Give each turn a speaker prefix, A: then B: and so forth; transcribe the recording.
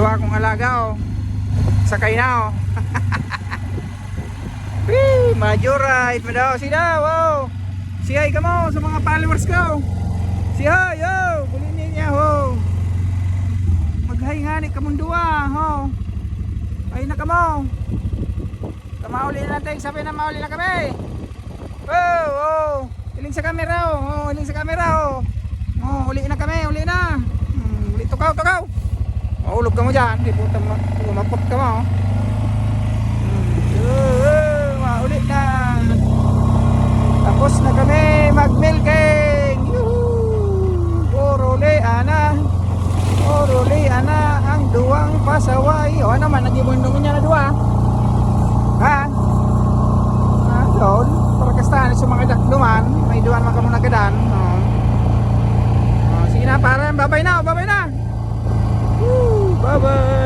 A: Duha kong alaga oh. Sakay na oh. Wee, majorite mo daw. Si daw oh. Si hi ka mo sa mga followers ko. Si hi oh. Bulinin niya oh. Mag-hi nga ni kamong duha oh. Ay na kamo. Mauli na natin. Sabi na mauli na kami. Oh oh. Iling sa camera oh. Iling sa camera oh. Oh, uli na kami. Uli na. Uli tukaw. Mahulog ka mo dyan. Di puta mapot ka mo. Uli na. Tapos na kami mag-milking. Orulian na ang duwang pasaway. O naman, nag-ibundong niya na duwa. Ha? Doon. Para kastahan sa mga dakluman. May duwan man ka mong nagadan. Sige na, parang babay na. Bye bye.